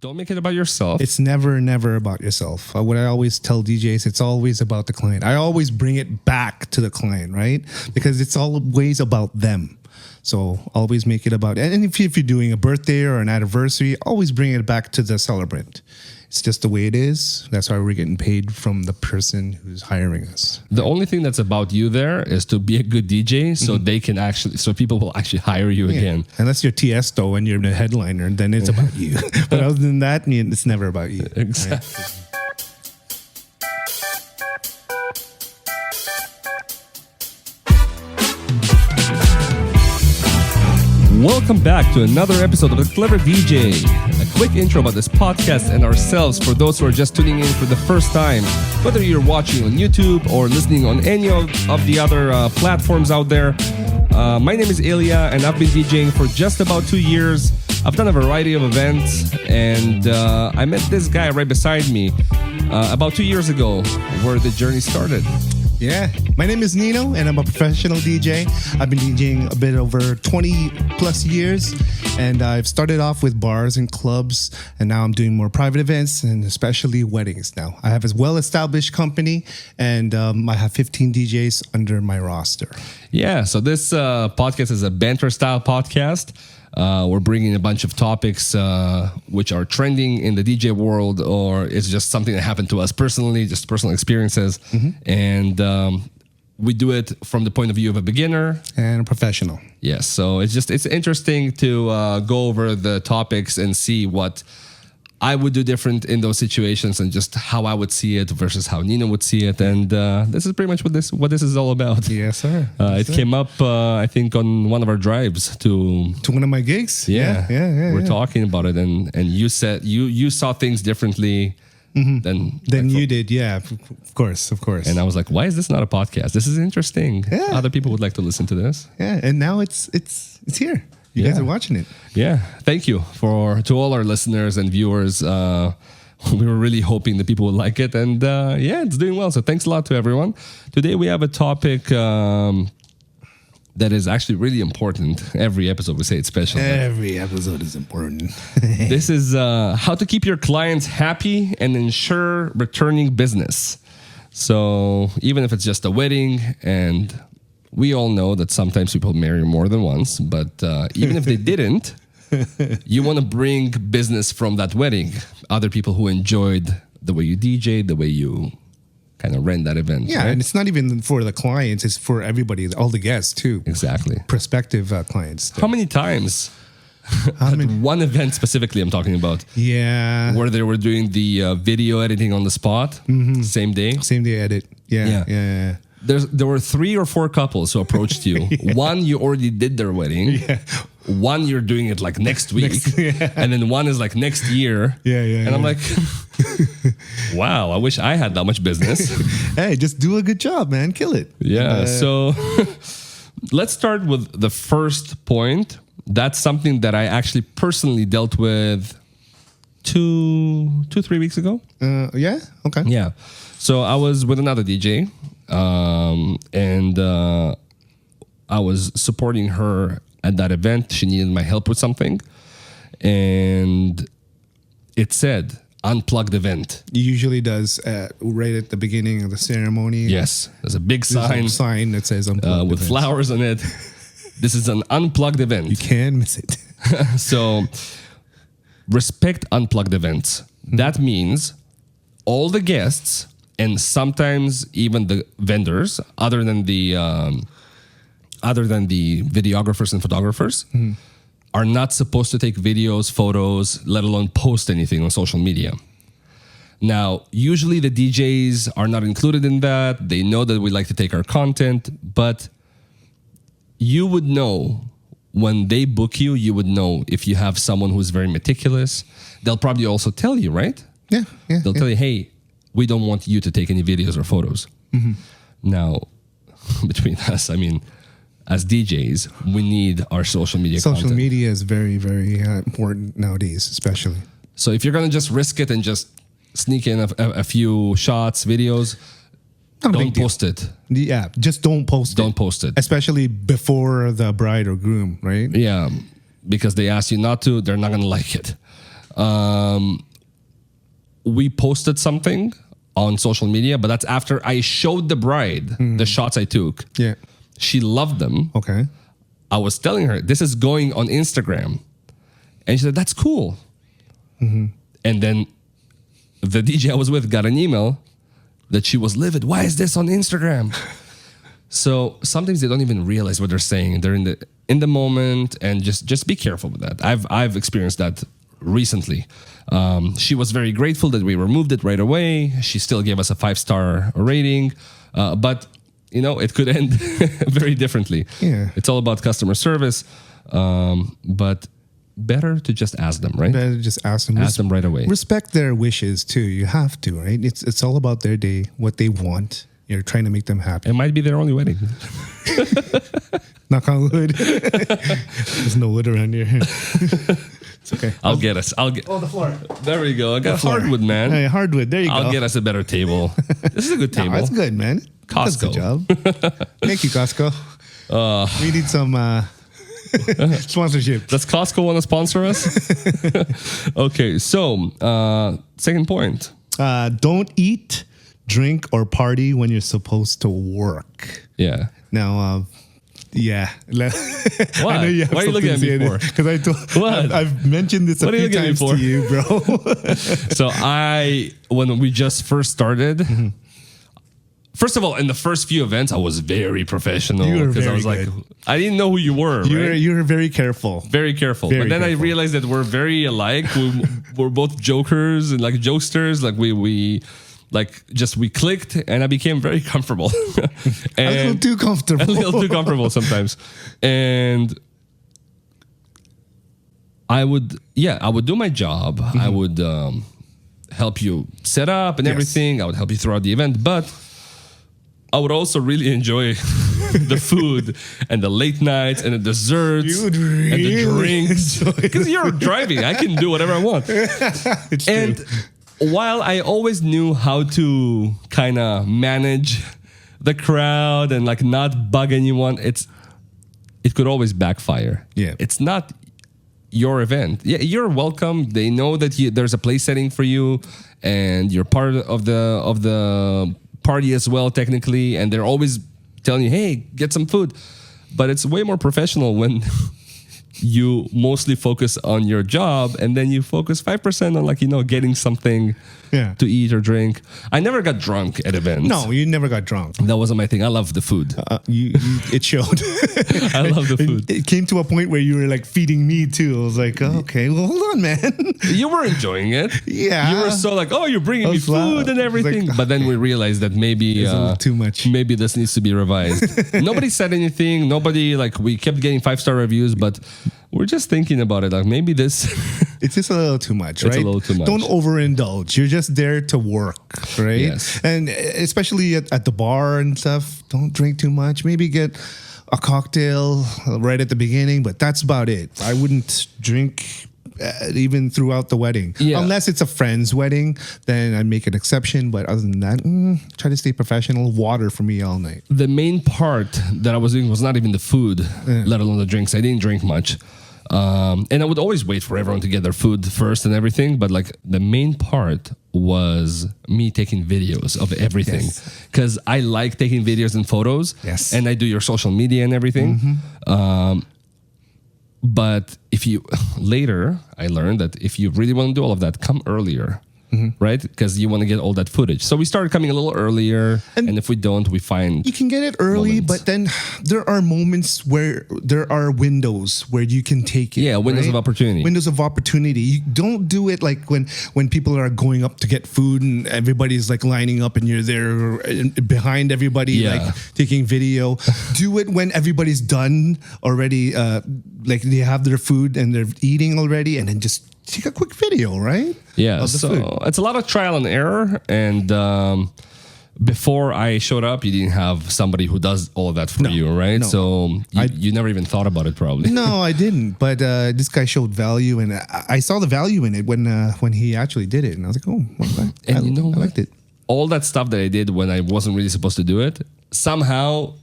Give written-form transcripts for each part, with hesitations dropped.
Don't make it about yourself. It's never about yourself. What I always tell DJs, it's always about the client. I always bring it back to the client, right? Because it's always about them. So always make it about, and if you're doing a birthday or an anniversary, always bring it back to the celebrant. It's just the way it is. That's why we're getting paid from the person who's hiring us. The only thing that's about you there is to be a good DJ, so they can actually, so people will actually hire you again. Unless you're Tiesto and you're the headliner, then it's about you. But other than that, it's never about you. Exactly. Right? Welcome back to another episode of The Clever DJ. A quick intro about this podcast and ourselves for those who are just tuning in for the first time. Whether you're watching on YouTube or listening on any of the other platforms out there. My name is Ilya and I've been DJing for just about 2 years. I've done a variety of events and I met this guy right beside me about 2 years ago where the journey started. Yeah, my name is Nino and I'm a professional DJ. I've been DJing a bit over 20 plus years and I've started off with bars and clubs and now I'm doing more private events and especially weddings now. I have a well-established company and I have 15 DJs under my roster. Yeah, so this podcast is a banter style podcast. We're bringing a bunch of topics which are trending in the DJ world, or it's just something that happened to us personally, just personal experiences. And we do it from the point of view of a beginner and a professional. Yes, so it's interesting to go over the topics and see what I would do different in those situations and just how I would see it versus how Nino would see it. And this is pretty much what this is all about. Yes, sir. It came up, I think, on one of our drives to one of my gigs. Yeah. We're talking about it, and you said you saw things differently than you did. Yeah, of course. And I was like, why is this not a podcast? This is interesting. Yeah. Other people would like to listen to this. Yeah, and now it's here. You guys are watching it. Yeah. Thank you to all our listeners and viewers. We were really hoping that people would like it. And it's doing well. So thanks a lot to everyone. Today we have a topic that is actually really important. Every episode we say it's special. Every episode is important. This is how to keep your clients happy and ensure returning business. So even if it's just a wedding, and we all know that sometimes people marry more than once, but even if they didn't, you want to bring business from that wedding. Other people who enjoyed the way you DJ, the way you kind of ran that event. Yeah, right? And it's not even for the clients, it's for everybody, all the guests too. Exactly. Prospective clients. How many times? One event specifically I'm talking about. Yeah. Where they were doing the video editing on the spot, same day. Same day edit. Yeah. There were 3 or 4 couples who approached you. One, you already did their wedding. Yeah. One, you're doing it like next week. And then one is like next year. Yeah. And I'm like, wow, I wish I had that much business. Hey, just do a good job, man. Kill it. Yeah. So let's start with the first point. That's something that I actually personally dealt with 2-3 weeks ago. Yeah? Okay. Yeah. So I was with another DJ. And I was supporting her at that event. She needed my help with something. And it said, unplugged event. It usually does right at the beginning of the ceremony. Yes. There's a big sign. Sign that says unplugged with event. flowers on it. This is an unplugged event. You can't miss it. So respect unplugged events. That means all the guests and sometimes even the vendors, other than the videographers and photographers, are not supposed to take videos, photos, let alone post anything on social media. Now, usually the DJs are not included in that. They know that we like to take our content, but you would know when they book you, you would know if you have someone who's very meticulous. They'll probably also tell you, right? Yeah. They'll tell you, hey, we don't want you to take any videos or photos. Now, between us, I mean, as DJs, we need our social media content. Social media is very, very important nowadays, especially. So if you're going to just risk it and just sneak in a few shots, videos, don't post it. Yeah, just don't post it. Don't post it. Especially before the bride or groom, right? Yeah, because they ask you not to, they're not going to like it. we posted something on social media, but that's after I showed the bride the shots I took. Yeah. She loved them. Okay. I was telling her, this is going on Instagram. And she said, that's cool. And then the DJ I was with got an email that she was livid. Why is this on Instagram? So sometimes they don't even realize what they're saying. They're in the moment, and just be careful with that. I've experienced that recently. She was very grateful that we removed it right away. She still gave us a 5-star rating, but it could end very differently. Yeah. It's all about customer service, but better to just ask them, right? Better just ask them. Ask them right away. Respect their wishes too. You have to, right? It's all about their day, what they want. You're trying to make them happy. It might be their only wedding. Knock on wood. There's no wood around here. It's okay. I'll get us. the floor. There we go. I got hardwood, man. Hey, hardwood. There you go. I'll get us a better table. This is a good table. No, that's good, man. That's Costco. a good job. Thank you, Costco. We need some sponsorship. Does Costco want to sponsor us? Okay, so second point. Don't eat, drink, or party when you're supposed to work. Yeah. Now, yeah. Why? I know you have Why are you looking at me for? Because What? I've mentioned this What a are you few looking at me times for? to you, bro. So when we just first started, first of all, in the first few events, I was very professional You were because I very was like, good. I didn't know who you were. Right? You were very careful. Very careful. Very but then careful. I realized that we're very alike. We're both jokers and like jokesters. Like we clicked, and I became very comfortable. A little too comfortable. A little too comfortable sometimes. And I would do my job. I would help you set up and everything. I would help you throughout the event, but I would also really enjoy the food and the late nights and the desserts You would and the really drinks. Because you're driving, I can do whatever I want. It's And true. while I always knew how to kind of manage the crowd and like not bug anyone, it could always backfire. Yeah. It's not your event. Yeah, you're welcome. They know that there's a place setting for you, and you're part of the party as well, technically. And they're always telling you, "Hey, get some food." But it's way more professional when you mostly focus on your job, and then you focus 5% on getting something to eat or drink. I never got drunk at events. No, you never got drunk. That wasn't my thing. I love the food. It showed. I love the food. It came to a point where you were like feeding me too. I was like, oh, okay, well, hold on, man. You were enjoying it. Yeah. You were so like, oh, you're bringing me was loud. food and everything. Like, but then we realized that maybe It's a little too much. Maybe this needs to be revised. Nobody said anything. Nobody we kept getting 5-star reviews, but we're just thinking about it. Like maybe this. It's just a little too much, right? It's a little too much. Don't overindulge. You're just there to work, right? Yes. And especially at the bar and stuff, don't drink too much. Maybe get a cocktail right at the beginning, but that's about it. I wouldn't drink even throughout the wedding. Yeah. Unless it's a friend's wedding, then I'd make an exception. But other than that, try to stay professional. Water for me all night. The main part that I was doing was not even the food, let alone the drinks. I didn't drink much. And I would always wait for everyone to get their food first and everything. But the main part was me taking videos of everything. Because I like taking videos and photos. Yes. And I do your social media and everything. But later I learned that if you really want to do all of that, come earlier. Right? Because you want to get all that footage. So we started coming a little earlier. And if we don't, we find... You can get it early, moments. but then there are moments where there are windows where you can take it. Yeah, windows of opportunity. Windows of opportunity. You don't do it like when people are going up to get food and everybody's like lining up and you're there behind everybody like taking video. Do it when everybody's done already, like they have their food and they're eating already, and then just take a quick video, right? Yeah, of the so food. it's a lot of trial and error. And before I showed up, you didn't have somebody who does all of that for you, right? no. So you never even thought about it, probably. No, I didn't. But this guy showed value, and I saw the value in it when he actually did it, and I was like, oh, okay. And I liked it. All that stuff that I did when I wasn't really supposed to do it, somehow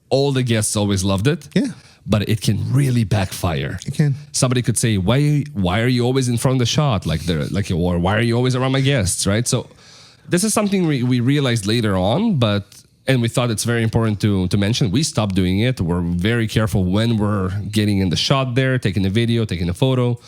all the guests always loved it. Yeah. but it can really backfire. It can. Somebody could say, why are you always in front of the shot? Or why are you always around my guests, right? So this is something we realized later on, and we thought it's very important to mention. We stopped doing it. We're very careful when we're getting in the shot there, taking a video, taking a photo.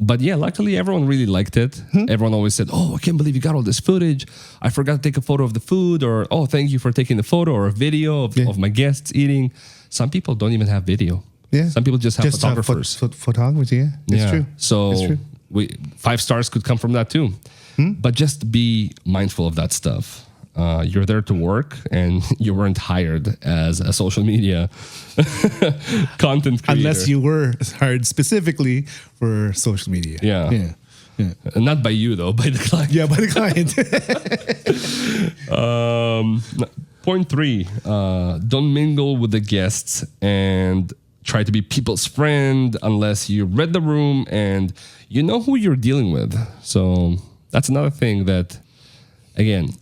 But yeah, luckily everyone really liked it. Everyone always said, "Oh, I can't believe you got all this footage. I forgot to take a photo of the food," or "Oh, thank you for taking the photo or a video of my guests eating." Some people don't even have video. Yeah. Some people just have photographers. Photographers, yeah. It's true. So it's true. 5 stars could come from that too. But just be mindful of that stuff. You're there to work, and you weren't hired as a social media content creator. Unless you were hired specifically for social media. Yeah. Not by you, though, by the client. Yeah, by the client. Point 3, don't mingle with the guests and try to be people's friend unless you read the room and you know who you're dealing with. So that's another thing that, again,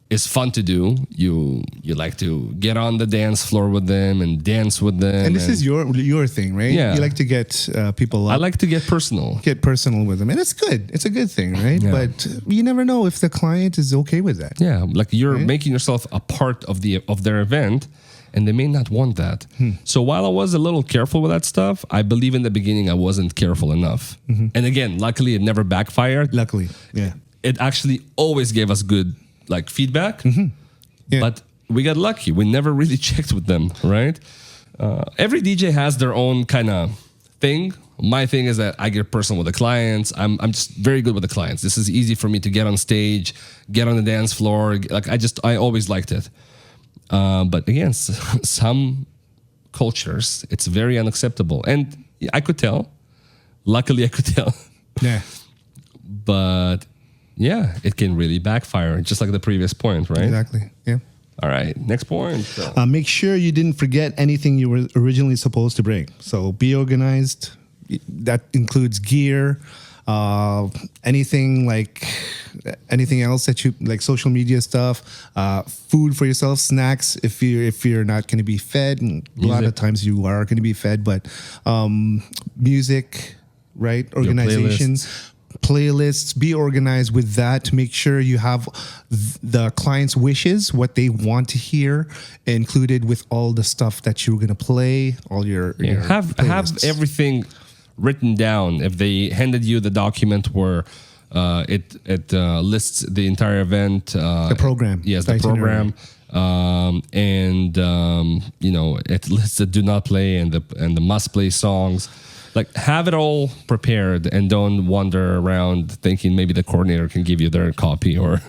is fun to do. You like to get on the dance floor with them and dance with them. And this is your thing, right? Yeah. You like to get people up. I like to get personal. Get personal with them. And it's good. It's a good thing, right? Yeah. But you never know if the client is okay with that. Yeah, like you're making yourself a part of their event, and they may not want that. So while I was a little careful with that stuff, I believe in the beginning I wasn't careful enough. And again, luckily it never backfired. Luckily, yeah. It actually always gave us good feedback. Yeah. But we got lucky. We never really checked with them, right? Every DJ has their own kind of thing. My thing is that I get personal with the clients. I'm just very good with the clients. This is easy for me to get on stage, get on the dance floor. Like I always liked it. But again, some cultures, it's very unacceptable. And I could tell. Luckily, I could tell. Yeah. But yeah, it can really backfire, just like the previous point, right? Exactly. Yeah. All right, next point. Make sure you didn't forget anything you were originally supposed to bring. So be organized. That includes gear, anything else that you like, social media stuff, food for yourself, snacks if you're not going to be fed. And a lot of times you are going to be fed, but music, right? Organizations. Playlists, be organized with that to make sure you have the client's wishes, what they want to hear, included with all the stuff that you're going to play, all your have everything written down. If they handed you the document where it lists the entire event, the program. Yes, the program. It lists the do not play and the must play songs. Like, have it all prepared and don't wander around thinking maybe the coordinator can give you their copy or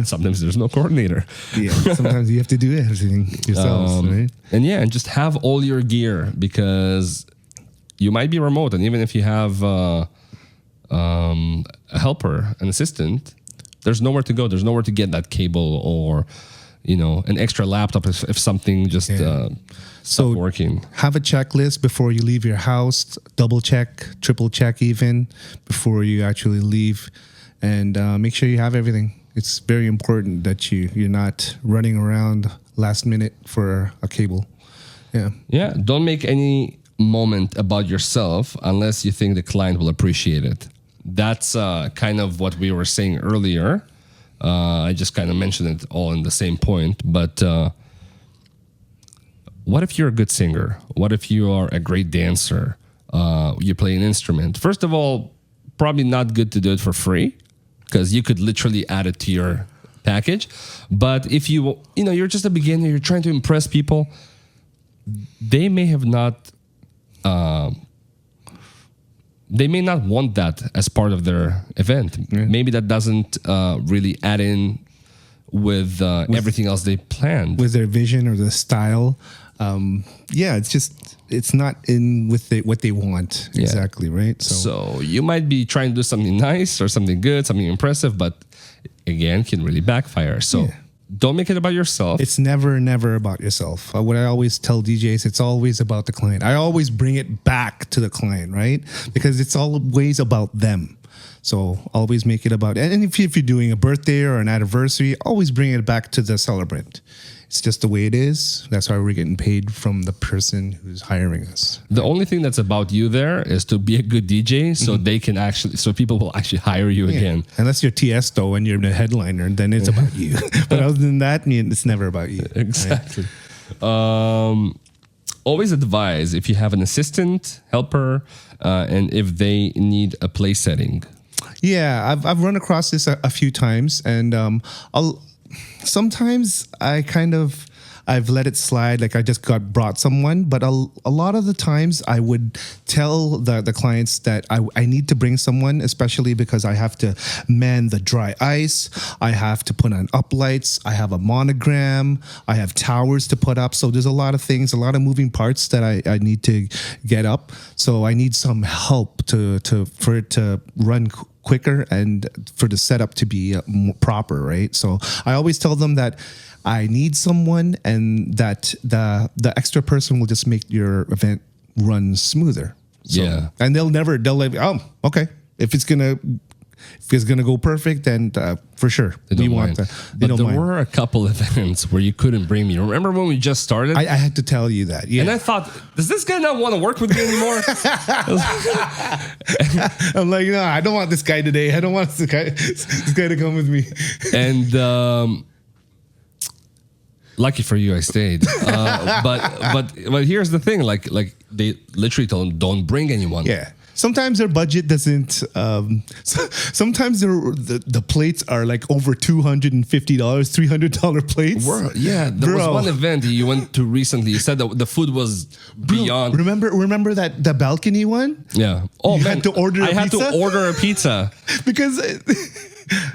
sometimes there's no coordinator. Yeah, sometimes you have to do everything yourselves, right? And just have all your gear, because you might be remote, and even if you have a helper, an assistant, there's nowhere to go. There's nowhere to get that cable or an extra laptop if something just stopped working. Have a checklist before you leave your house. Double check, triple check even before you actually leave, and make sure you have everything. It's very important that you're not running around last minute for a cable. Yeah. Don't make any moment about yourself unless you think the client will appreciate it. That's kind of what we were saying earlier. I just kind of mentioned it all in the same point, but what if you're a good singer? What if you are a great dancer? You play an instrument. First of all, probably not good to do it for free, because you could literally add it to your package. But if you're just a beginner, you're trying to impress people, they may have not. They may not want that as part of their event. Yeah. Maybe that doesn't really add in with everything else they planned. With their vision or the style. It's not in with what they want. Yeah. Exactly, right? So you might be trying to do something nice or something good, something impressive, but again, can really backfire. So don't make it about yourself. It's never about yourself. What I always tell DJs, it's always about the client. I always bring it back to the client, right? Because it's always about them. So always make it about, and if you're doing a birthday or an anniversary, always bring it back to the celebrant. It's just the way it is. That's why we're getting paid from the person who's hiring us. The only thing that's about you there is to be a good DJ, so they can actually, so people will actually hire you again. Unless you're Tiesto and you're the headliner, then it's about you. But other than that, it's never about you. Exactly. Always advise if you have an assistant, helper, and if they need a place setting. Yeah, I've run across this a few times, and sometimes I've let it slide. Like I just brought someone, but a lot of the times I would tell the clients that I need to bring someone, especially because I have to man the dry ice. I have to put on uplights. I have a monogram. I have towers to put up. So there's a lot of things, a lot of moving parts that I need to get up. So I need some help for it to run quicker and for the setup to be more proper, right? So I always tell them that I need someone, and that the extra person will just make your event run smoother. So, Yeah, and they'll like, oh, okay, if it's gonna go perfect, then for sure we want that. But there were a couple events where you couldn't bring me. Remember when we just started? I had to tell you that. Yeah, and I thought, does this guy not want to work with me anymore? I'm like, no, I don't want this guy today. I don't want this guy to come with me. And lucky for you, I stayed. But here's the thing: like they literally told him, don't bring anyone. Yeah. Sometimes their budget doesn't. Sometimes the plates are like over $250, $300 plates. There was one event you went to recently. You said that the food was beyond. Remember that the balcony one? Yeah. Oh you man, had to order. I had to order a pizza because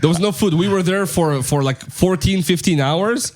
there was no food. We were there for like 14, 15 hours.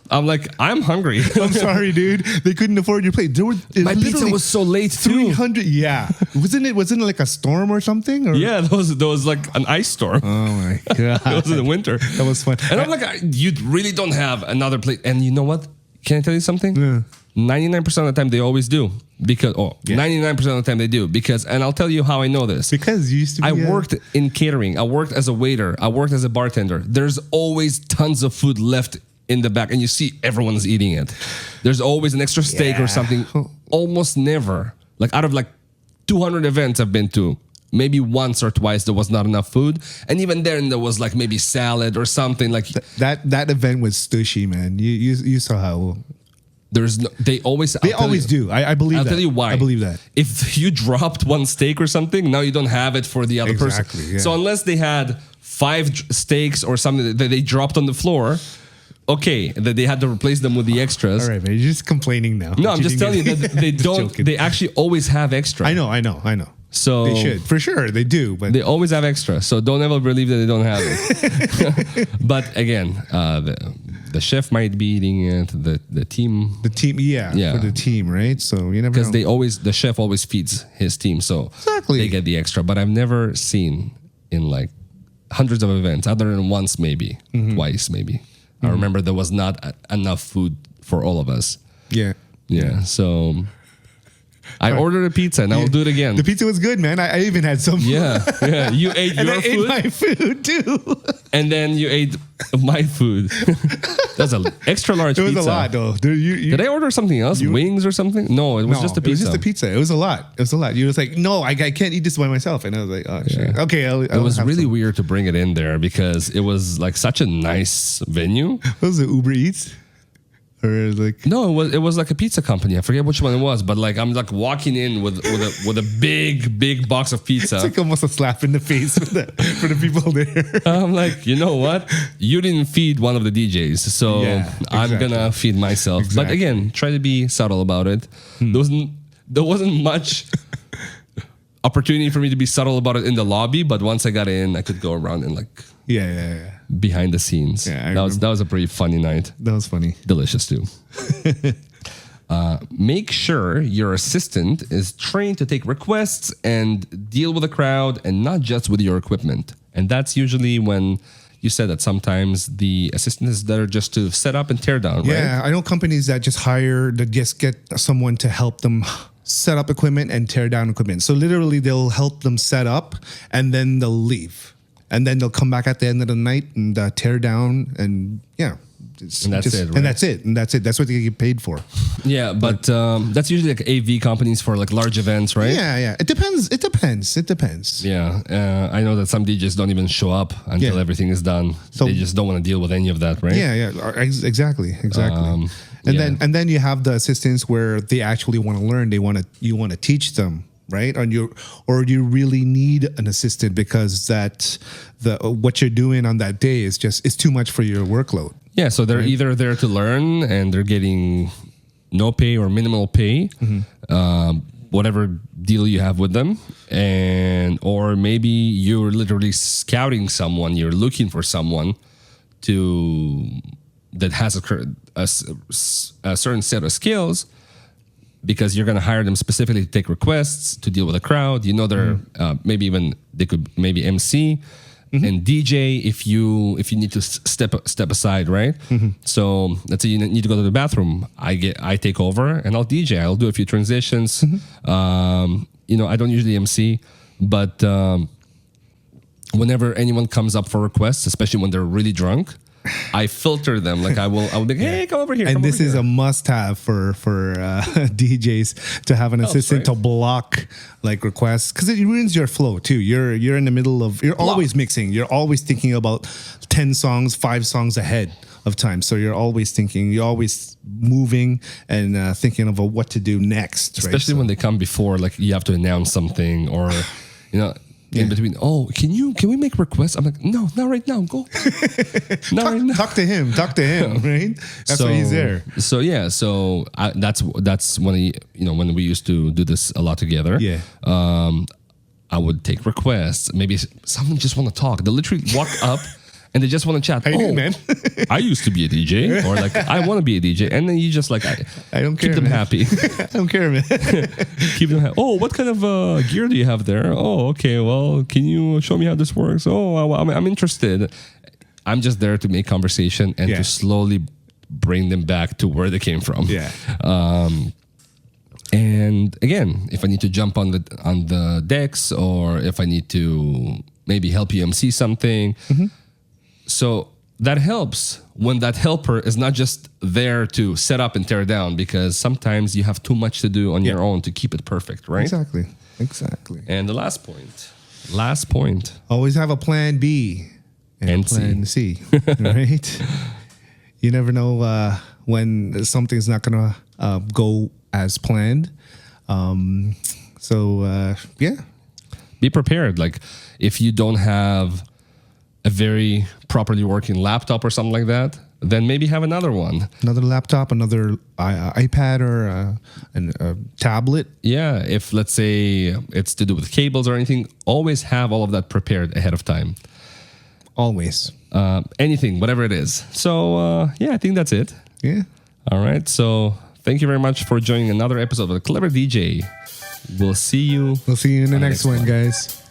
I'm like, I'm hungry. I'm sorry, dude. They couldn't afford your plate. My pizza was so late too. 300. Yeah. Wasn't it like a storm or something? Or? Yeah, there was like an ice storm. Oh my god. It was in the winter. That was fun. And I'm like, you really don't have another plate. And you know what? Can I tell you something? Yeah. 99% of the time they always do. 99% of the time they do. And I'll tell you how I know this. Because you used to be I worked in catering. I worked as a waiter. I worked as a bartender. There's always tons of food left in the back, and you see everyone's eating it. There's always an extra steak or something. Almost never. Like out of like 200 events I've been to, maybe once or twice there was not enough food, and even then there was like maybe salad or something like that event was stushy, man. You saw how they always do. I believe I'll that. tell you why. I believe that if you dropped one steak or something, now you don't have it for the other person. Yeah. So unless they had 5 steaks or something that they dropped on the floor, okay, that they had to replace them with the extras. All right, man, you're just complaining now. No, I'm just telling you that they don't. Joking. They actually always have extra. I know. So they should, for sure, they do. But they always have extra. So don't ever believe that they don't have it. But again, the chef might be eating it. The team, yeah, for the team, right? So you never know. Because the chef always feeds his team, so exactly they get the extra. But I've never seen in like hundreds of events, other than once, maybe twice, maybe. I remember there was not enough food for all of us. Yeah. So I ordered a pizza and I will do it again. The pizza was good, man. I even had some. Yeah. You ate your and I food. ate my food too. And then you ate my food. That's an extra large pizza. It was a lot, though. Did I order something else? Wings or something? No, it was just a pizza. It was just a pizza. It was a lot. You was like, no, I can't eat this by myself. And I was like, oh, shit. Okay. It was really weird to bring it in there because it was like such a nice venue. Was it Uber Eats? Or like no, it was like a pizza company. I forget which one it was, but like I'm like walking in with a big box of pizza. It's like almost a slap in the face for the people there. I'm like, you know what? You didn't feed one of the DJs, so I'm gonna feed myself. Exactly. But again, try to be subtle about it. There wasn't much opportunity for me to be subtle about it in the lobby, but once I got in, I could go around and like behind the scenes. Yeah, that was a pretty funny night. That was funny. Delicious too. Make sure your assistant is trained to take requests and deal with the crowd and not just with your equipment. And that's usually when you said that sometimes the assistant is there just to set up and tear down, right? Yeah, I know companies that just get someone to help them set up equipment and tear down equipment. So literally they'll help them set up and then they'll leave. And then they'll come back at the end of the night and tear down and And that's it. Right? And that's it. That's what they get paid for. Yeah, but that's usually like AV companies for like large events, right? Yeah. It depends. Yeah, I know that some DJs don't even show up until everything is done. So they just don't want to deal with any of that, right? Yeah. Exactly. And then you have the assistants where they actually want to learn. You want to teach them, right? Or you really need an assistant because what you're doing on that day is too much for your workload. Yeah, so they're either there to learn and they're getting no pay or minimal pay, whatever deal you have with them, or maybe you're literally scouting someone, you're looking for someone that has a certain set of skills, because you're going to hire them specifically to take requests, to deal with a crowd. You know, they could maybe MC. And DJ if you need to step aside, right? So let's say you need to go to the bathroom. I take over and I'll DJ. I'll do a few transitions. I don't usually MC, but whenever anyone comes up for requests, especially when they're really drunk, I filter them. Like I will be like, hey, come over here. And this is a must-have for DJs to have an assistant to block like requests, because it ruins your flow too. You're in the middle of, you're always mixing. You're always thinking about 10 songs, 5 songs ahead of time. So you're always thinking, you're always moving and thinking about what to do next. Especially when they come before, like you have to announce something or, in between, can we make requests? I'm like, no, not right now. Go. Right now. Talk to him, right? That's why he's there. So yeah, that's when when we used to do this a lot together. Yeah. I would take requests. Maybe someone just want to talk. They literally walk up and they just want to chat. How you doing, man? I used to be a DJ, or like I want to be a DJ, and then you just like I don't care. Keep them happy. I don't care, man. Keep them happy. Oh, what kind of gear do you have there? Oh, okay. Well, can you show me how this works? Oh, I'm interested. I'm just there to make conversation and to slowly bring them back to where they came from. Yeah. And again, if I need to jump on the decks, or if I need to maybe help you MC something. So that helps when that helper is not just there to set up and tear down, because sometimes you have too much to do on your own to keep it perfect, right? Exactly. And the last point. Always have a plan B and plan C, right? You never know when something's not going to go as planned. Be prepared. Like if you don't have a very properly working laptop or something like that, then maybe have another one. Another laptop, another iPad or a tablet. Yeah, if let's say it's to do with cables or anything, always have all of that prepared ahead of time. Always. Anything, whatever it is. So, I think that's it. Yeah. All right. So thank you very much for joining another episode of The Clever DJ. We'll see you in the next one, guys.